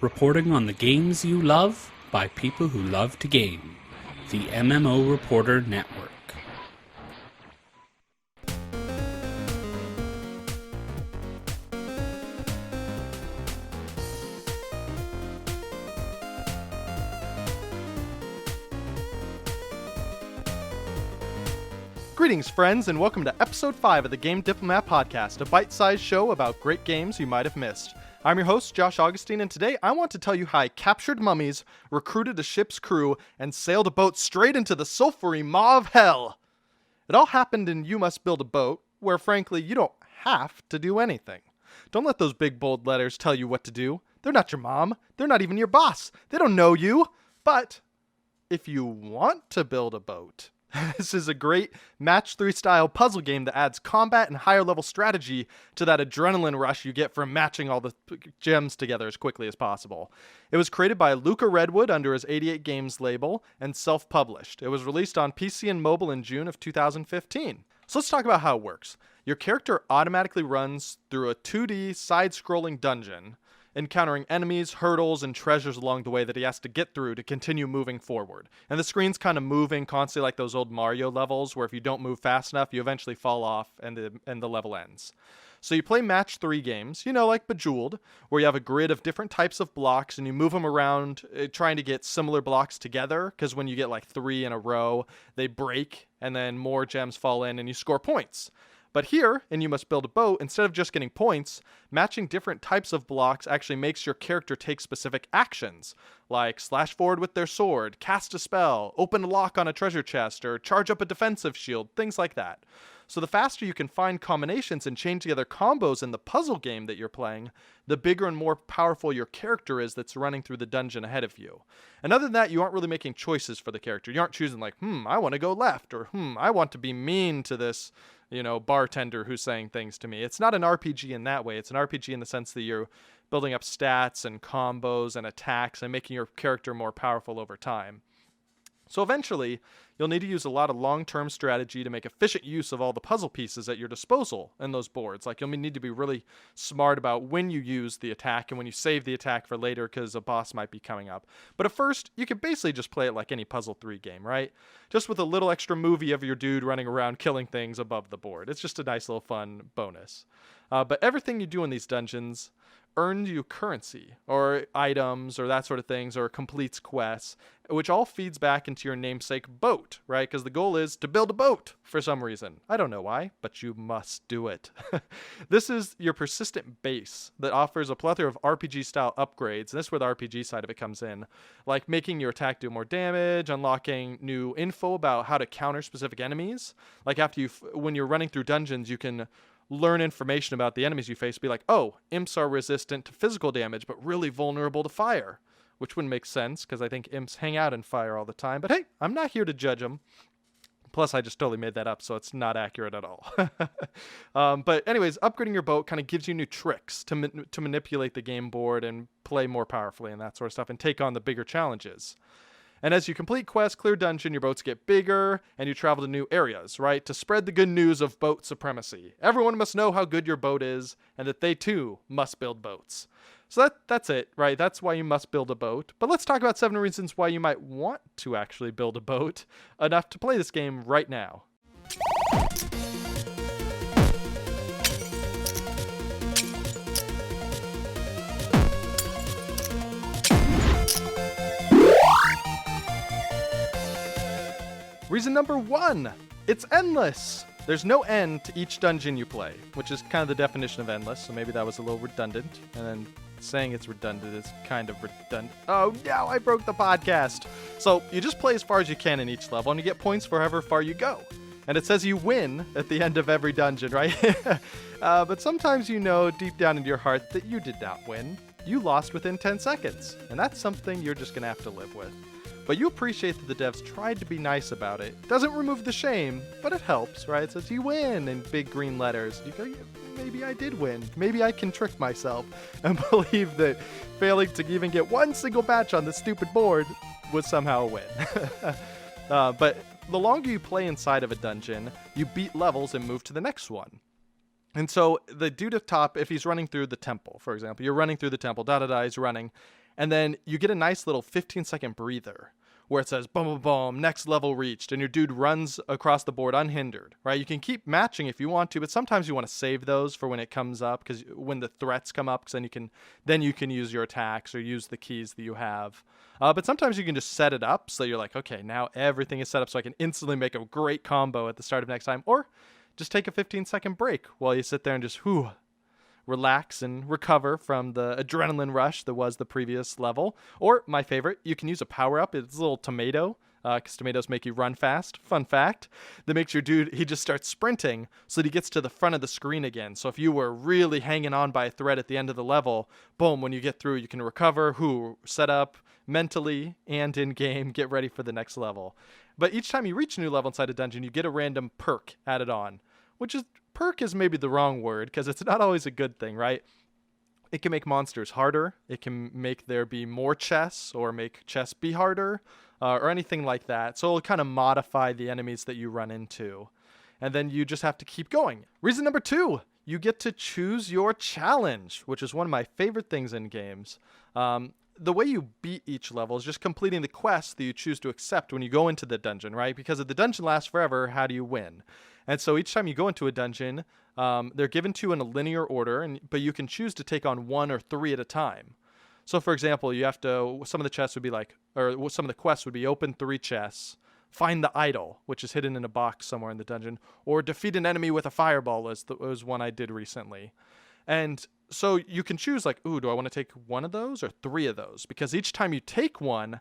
Reporting on the games you love by people who love to game. The MMO Reporter Network. Greetings, friends, and welcome to Episode 5 of the Game Diplomat podcast, a bite-sized show about great games you might have missed. I'm your host, Josh Augustine, and today I want to tell you how I captured mummies, recruited a ship's crew, and sailed a boat straight into the sulfury maw of hell. It all happened in You Must Build a Boat, where frankly, you don't have to do anything. Don't let those big bold letters tell you what to do. They're not your mom. They're not even your boss. They don't know you. But if you want to build a boat, this is a great Match 3 style puzzle game that adds combat and higher level strategy to that adrenaline rush you get from matching all the gems together as quickly as possible. It was created by Luca Redwood under his 88 Games label and self-published. It was released on PC and mobile in June of 2015. So let's talk about how it works. Your character automatically runs through a 2D side-scrolling dungeon, encountering enemies, hurdles, and treasures along the way that he has to get through to continue moving forward. And the screen's kind of moving constantly like those old Mario levels where if you don't move fast enough, you eventually fall off and the level ends. So you play match 3 games, like Bejeweled, where you have a grid of different types of blocks and you move them around trying to get similar blocks together, because when you get like 3 in a row, they break and then more gems fall in and you score points. But here, in You Must Build a Boat, instead of just getting points, matching different types of blocks actually makes your character take specific actions, like slash forward with their sword, cast a spell, open a lock on a treasure chest, or charge up a defensive shield, things like that. So the faster you can find combinations and chain together combos in the puzzle game that you're playing, the bigger and more powerful your character is that's running through the dungeon ahead of you. And other than that, you aren't really making choices for the character. You aren't choosing like, I want to go left, or I want to be mean to this bartender who's saying things to me. It's not an RPG in that way. It's an RPG in the sense that you're building up stats and combos and attacks and making your character more powerful over time. So eventually, you'll need to use a lot of long-term strategy to make efficient use of all the puzzle pieces at your disposal in those boards. Like, you'll need to be really smart about when you use the attack and when you save the attack for later because a boss might be coming up. But at first, you can basically just play it like any Puzzle 3 game, right? Just with a little extra movie of your dude running around killing things above the board. It's just a nice little fun bonus. But everything you do in these dungeons earns you currency or items or that sort of things, or completes quests, which all feeds back into your namesake boat, right? Because the goal is to build a boat for some reason. I don't know why, but you must do it. This is your persistent base that offers a plethora of RPG-style upgrades, and this is where the RPG side of it comes in, like making your attack do more damage, unlocking new info about how to counter specific enemies. Like when you're running through dungeons, you can learn information about the enemies you face, be like, oh, imps are resistant to physical damage, but really vulnerable to fire, which wouldn't make sense because I think imps hang out in fire all the time. But hey, I'm not here to judge them. Plus, I just totally made that up, so it's not accurate at all. But anyways, upgrading your boat kind of gives you new tricks to manipulate the game board and play more powerfully and that sort of stuff and take on the bigger challenges. And as you complete quests, clear dungeon, your boats get bigger, and you travel to new areas, right? To spread the good news of boat supremacy. Everyone must know how good your boat is, and that they too must build boats. So that's it, right? That's why you must build a boat. But let's talk about 7 reasons why you might want to actually build a boat enough to play this game right now. Reason number 1, it's endless. There's no end to each dungeon you play, which is kind of the definition of endless, so maybe that was a little redundant. And then saying it's redundant is kind of redundant. Oh no, I broke the podcast. So you just play as far as you can in each level, and you get points for however far you go. And it says you win at the end of every dungeon, right? But sometimes deep down in your heart that you did not win. You lost within 10 seconds, and that's something you're just going to have to live with. But you appreciate that the devs tried to be nice about it. Doesn't remove the shame, but it helps, right? It says you win in big green letters. You go, maybe I did win. Maybe I can trick myself and believe that failing to even get one single match on this stupid board was somehow a win. But the longer you play inside of a dungeon, you beat levels and move to the next one. And so the dude at top, if he's running through the temple, for example, you're running through the temple, he's running, And then you get a nice little 15-second breather where it says, boom, boom, boom, next level reached, and your dude runs across the board unhindered, right? You can keep matching if you want to, but sometimes you want to save those for when it comes up, because when the threats come up, because then you can use your attacks or use the keys that you have. But sometimes you can just set it up so you're like, okay, now everything is set up so I can instantly make a great combo at the start of next time, or just take a 15-second break while you sit there and just, relax and recover from the adrenaline rush that was the previous level. Or my favorite, you can use a power-up. It's a little tomato, because tomatoes make you run fast. Fun fact. That makes your dude, he just starts sprinting so that he gets to the front of the screen again. So if you were really hanging on by a thread at the end of the level, boom, when you get through, you can recover, set up mentally and in-game, get ready for the next level. But each time you reach a new level inside a dungeon, you get a random perk added on, which is, perk is maybe the wrong word because it's not always a good thing, right? It can make monsters harder. It can make there be more chests or make chests be harder or anything like that. So it'll kind of modify the enemies that you run into. And then you just have to keep going. Reason number 2, you get to choose your challenge, which is one of my favorite things in games. The way you beat each level is just completing the quests that you choose to accept when you go into the dungeon, right? Because if the dungeon lasts forever, how do you win? And so each time you go into a dungeon, they're given to you in a linear order, but you can choose to take on 1 or 3 at a time. So for example, some of the chests would be some of the quests would be open 3 chests, find the idol, which is hidden in a box somewhere in the dungeon, or defeat an enemy with a fireball was one I did recently. And so you can choose do I want to take 1 of those or 3 of those? Because each time you take one,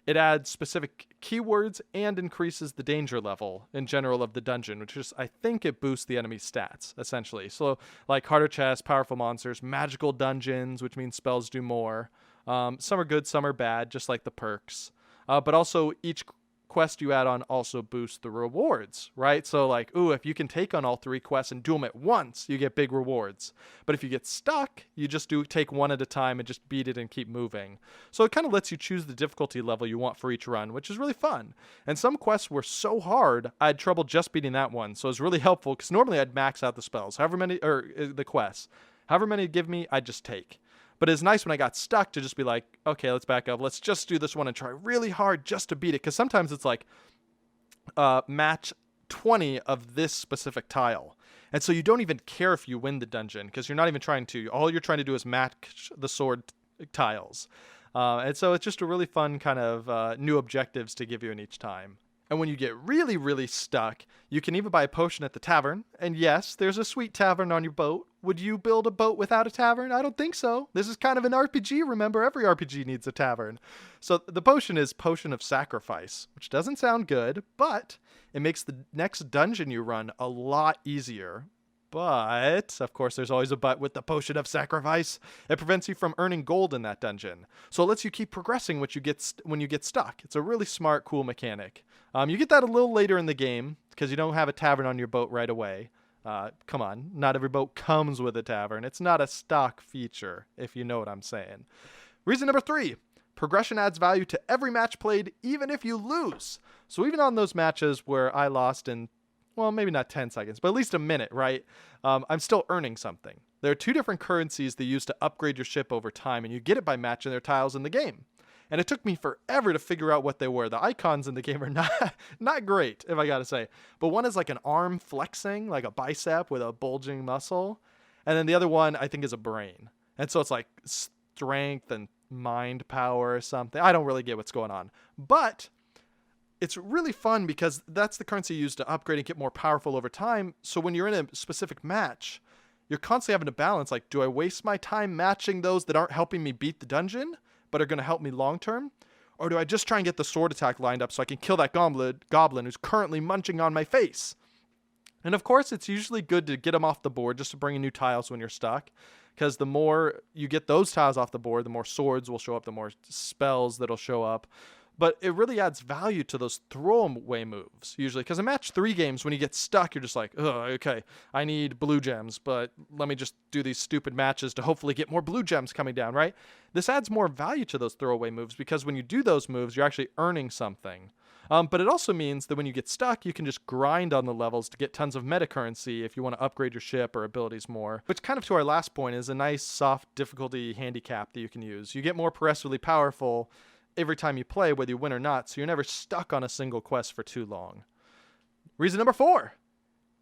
it adds specific keywords and increases the danger level in general of the dungeon, which is, I think it boosts the enemy's stats, essentially. So like harder chests, powerful monsters, magical dungeons, which means spells do more. Some are good, some are bad, just like the perks. But also each quest you add on also boosts the rewards, right? So if you can take on all 3 quests and do them at once, you get big rewards. But if you get stuck, you just take 1 at a time and just beat it and keep moving. So it kind of lets you choose the difficulty level you want for each run, which is really fun. And some quests were so hard, I had trouble just beating that one. So it was really helpful because normally I'd max out the spells, the quests. However many it'd give me, I'd just take. But it's nice when I got stuck to just be like, okay, let's back up. Let's just do this one and try really hard just to beat it. Because sometimes it's match 20 of this specific tile. And so you don't even care if you win the dungeon because you're not even trying to. All you're trying to do is match the sword tiles. And so it's just a really fun kind of new objectives to give you in each time. And when you get really, really stuck, you can even buy a potion at the tavern. And yes, there's a sweet tavern on your boat. Would you build a boat without a tavern? I don't think so. This is kind of an RPG. Remember, every RPG needs a tavern. So the potion is Potion of Sacrifice, which doesn't sound good, but it makes the next dungeon you run a lot easier. But, of course, there's always a but with the Potion of Sacrifice. It prevents you from earning gold in that dungeon. So it lets you keep progressing when you get stuck. It's a really smart, cool mechanic. You get that a little later in the game because you don't have a tavern on your boat right away. Come on, not every boat comes with a tavern. It's not a stock feature, if you know what I'm saying. Reason number 3, progression adds value to every match played, even if you lose. So even on those matches where I lost in, well, maybe not 10 seconds, but at least a minute, right? I'm still earning something. There are 2 different currencies they use to upgrade your ship over time, and you get it by matching their tiles in the game. And it took me forever to figure out what they were. The icons in the game are not great, if I gotta say. But one is like an arm flexing, like a bicep with a bulging muscle. And then the other one, I think, is a brain. And so it's like strength and mind power or something. I don't really get what's going on. But it's really fun because that's the currency you use to upgrade and get more powerful over time. So when you're in a specific match, you're constantly having to balance, do I waste my time matching those that aren't helping me beat the dungeon, but are going to help me long term? Or do I just try and get the sword attack lined up so I can kill that goblin who's currently munching on my face? And of course, it's usually good to get them off the board just to bring in new tiles when you're stuck. Because the more you get those tiles off the board, the more swords will show up, the more spells that'll show up. But it really adds value to those throwaway moves, usually. Because in match 3 games, when you get stuck, you're just like, oh, okay, I need blue gems, but let me just do these stupid matches to hopefully get more blue gems coming down, right? This adds more value to those throwaway moves because when you do those moves, you're actually earning something. But it also means that when you get stuck, you can just grind on the levels to get tons of meta currency if you want to upgrade your ship or abilities more. Which kind of to our last point is a nice soft difficulty handicap that you can use. You get more progressively powerful every time you play, whether you win or not, so you're never stuck on a single quest for too long. Reason number 4,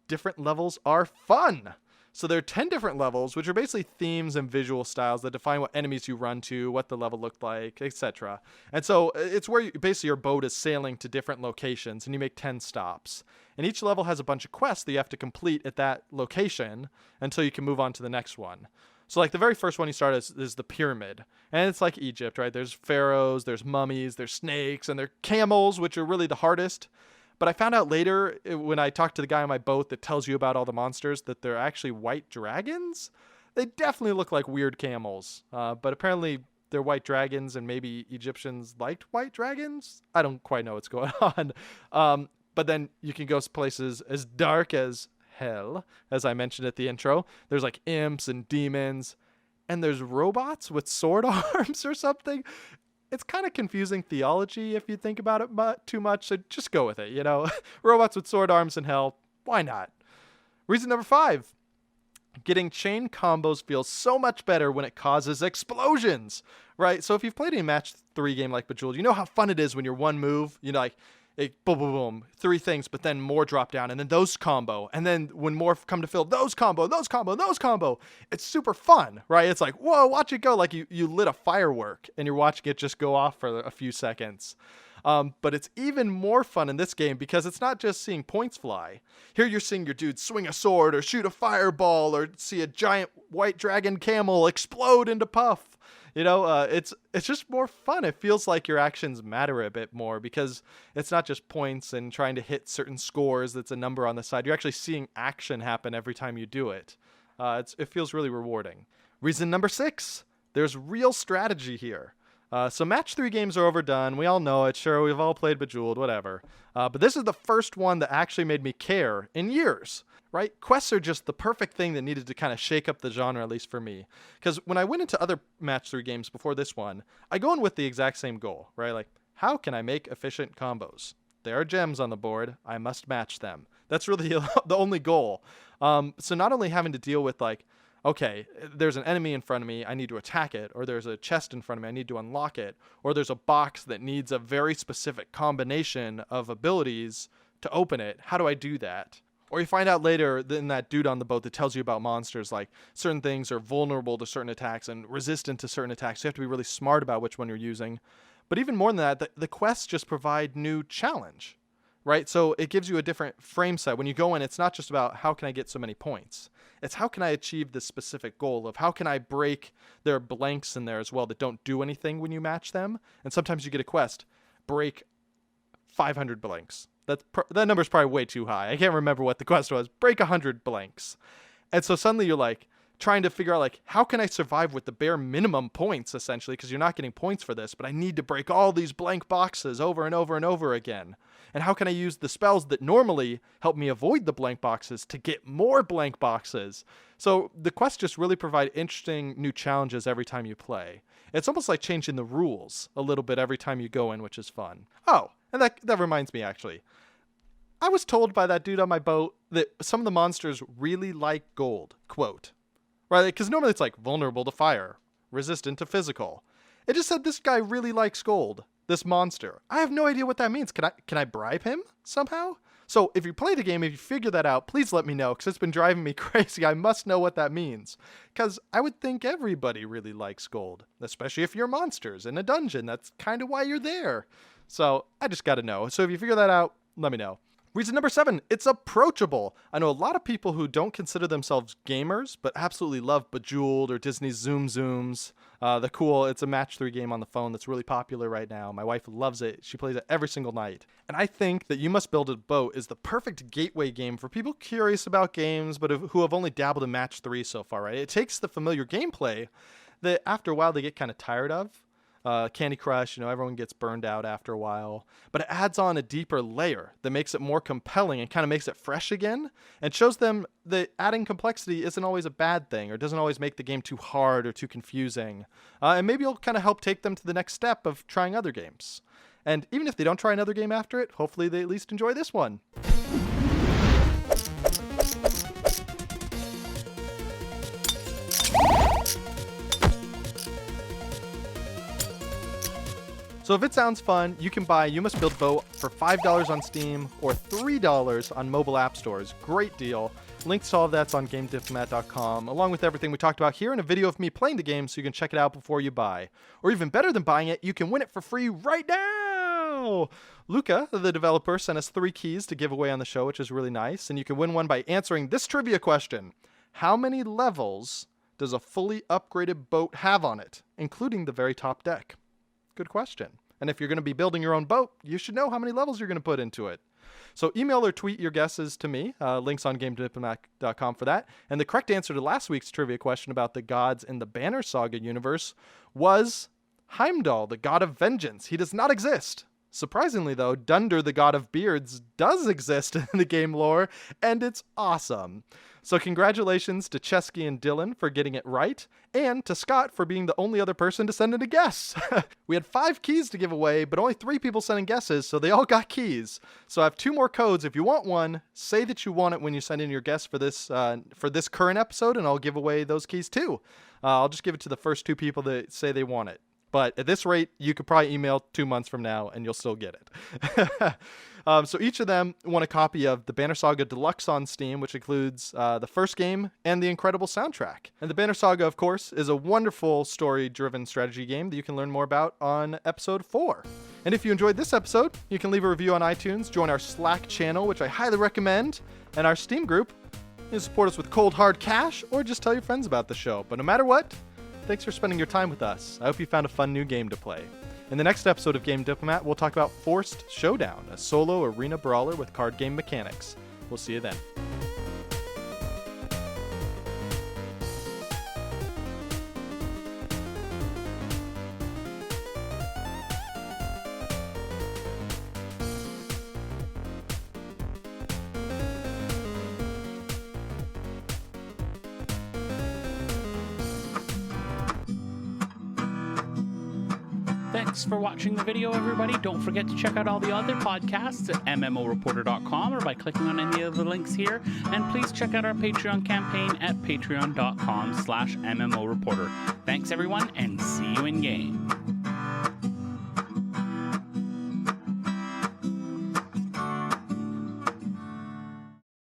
different levels are fun. So there are 10 different levels, which are basically themes and visual styles that define what enemies you run to, what the level looked like, etc. And so it's where basically your boat is sailing to different locations, and you make 10 stops. And each level has a bunch of quests that you have to complete at that location until you can move on to the next one. So like the very first one you start is the pyramid. And it's like Egypt, right? There's pharaohs, there's mummies, there's snakes, and there are camels, which are really the hardest. But I found out later when I talked to the guy on my boat that tells you about all the monsters that they're actually white dragons. They definitely look like weird camels. But apparently they're white dragons, and maybe Egyptians liked white dragons. I don't quite know what's going on. But then you can go places as dark as hell, as I mentioned at the intro. There's like imps and demons, and there's robots with sword arms or something. It's kind of confusing theology if you think about it too much, so just go with it, you know? Robots with sword arms in hell, why not? Reason number 5, getting chain combos feels so much better when it causes explosions, right? So if you've played a match 3 game like Bejeweled, you know how fun it is when you're one move, you know, like, boom, boom, boom, 3 things, but then more drop down, and then those combo, and then when more come to fill, those combo, those combo, those combo. It's super fun, right? It's like, whoa, watch it go. Like you lit a firework, and you're watching it just go off for a few seconds. But it's even more fun in this game because it's not just seeing points fly. Here you're seeing your dude swing a sword or shoot a fireball or see a giant white dragon camel explode into puff. You know, it's just more fun. It feels like your actions matter a bit more because it's not just points and trying to hit certain scores that's a number on the side. You're actually seeing action happen every time you do it. It feels really rewarding. Reason number 6, there's real strategy here. So match 3 games are overdone. We all know it. Sure, we've all played Bejeweled, whatever. But this is the first one that actually made me care in years. Right? Quests are just the perfect thing that needed to kind of shake up the genre, at least for me. Because when I went into other match 3 games before this one, I go in with the exact same goal, right? Like, how can I make efficient combos? There are gems on the board. I must match them. That's really the only goal. So not only having to deal with like, okay, there's an enemy in front of me, I need to attack it, or there's a chest in front of me, I need to unlock it, or there's a box that needs a very specific combination of abilities to open it. How do I do that? Or you find out later in that dude on the boat that tells you about monsters, like certain things are vulnerable to certain attacks and resistant to certain attacks. So you have to be really smart about which one you're using. But even more than that, the quests just provide new challenge, right? So it gives you a different frame set. When you go in, it's not just about how can I get so many points. It's how can I achieve this specific goal of how can I break, there are blanks in there as well that don't do anything when you match them. And sometimes you get a quest, break 500 blanks. That number's probably way too high. I can't remember what the quest was. Break 100 blanks. And so suddenly you're like trying to figure out like, how can I survive with the bare minimum points essentially? Because you're not getting points for this, but I need to break all these blank boxes over and over and over again. And how can I use the spells that normally help me avoid the blank boxes to get more blank boxes? So the quests just really provide interesting new challenges every time you play. It's almost like changing the rules a little bit every time you go in, which is fun. Oh, and that reminds me actually. I was told by that dude on my boat that some of the monsters really like gold, quote. Right? Because normally it's like vulnerable to fire, resistant to physical. It just said this guy really likes gold, this monster. I have no idea what that means. Can I bribe him somehow? So if you play the game, if you figure that out, please let me know because it's been driving me crazy. I must know what that means because I would think everybody really likes gold, especially if you're monsters in a dungeon. That's kind of why you're there. So I just got to know. So if you figure that out, let me know. Reason number 7, it's approachable. I know a lot of people who don't consider themselves gamers, but absolutely love Bejeweled or Disney's Zoom Zooms. It's a match 3 game on the phone that's really popular right now. My wife loves it. She plays it every single night. And I think that You Must Build a Boat is the perfect gateway game for people curious about games, but who have only dabbled in match 3 so far, right? It takes the familiar gameplay that after a while they get kind of tired of. Candy Crush, everyone gets burned out after a while, but it adds on a deeper layer that makes it more compelling and kind of makes it fresh again and shows them that adding complexity isn't always a bad thing or doesn't always make the game too hard or too confusing. And maybe it'll kind of help take them to the next step of trying other games. And even if they don't try another game after it, hopefully they at least enjoy this one. So if it sounds fun, you can buy You Must Build Boat for $5 on Steam or $3 on mobile app stores. Great deal. Links to all of that's on GameDiplomat.com, along with everything we talked about here and a video of me playing the game so you can check it out before you buy. Or even better than buying it, you can win it for free right now! Luca, the developer, sent us 3 keys to give away on the show, which is really nice, and you can win one by answering this trivia question. How many levels does a fully upgraded boat have on it, including the very top deck? Good question. And if you're going to be building your own boat, you should know how many levels you're going to put into it. So email or tweet your guesses to me. Links on GameDiplomat.com for that. And the correct answer to last week's trivia question about the gods in the Banner Saga universe was Heimdall, the god of vengeance. He does not exist. Surprisingly, though, Dunder, the god of beards, does exist in the game lore, and it's awesome. So congratulations to Chesky and Dylan for getting it right, and to Scott for being the only other person to send in a guess. We had 5 keys to give away, but only 3 people sent in guesses, so they all got keys. So I have 2 more codes. If you want one, say that you want it when you send in your guess for this current episode, and I'll give away those keys too. I'll just give it to the first 2 people that say they want it. But at this rate, you could probably email 2 months from now and you'll still get it. So each of them won a copy of the Banner Saga Deluxe on Steam, which includes the first game and the incredible soundtrack. And the Banner Saga, of course, is a wonderful story-driven strategy game that you can learn more about on episode 4. And if you enjoyed this episode, you can leave a review on iTunes, join our Slack channel, which I highly recommend, and our Steam group. You can support us with cold hard cash or just tell your friends about the show. But no matter what, thanks for spending your time with us. I hope you found a fun new game to play. In the next episode of Game Diplomat, we'll talk about Forced Showdown, a solo arena brawler with card game mechanics. We'll see you then. Thanks for watching the video, everybody. Don't forget to check out all the other podcasts at MMOreporter.com or by clicking on any of the links here. And please check out our Patreon campaign at patreon.com/MMOreporter. Thanks, everyone, and see you in game.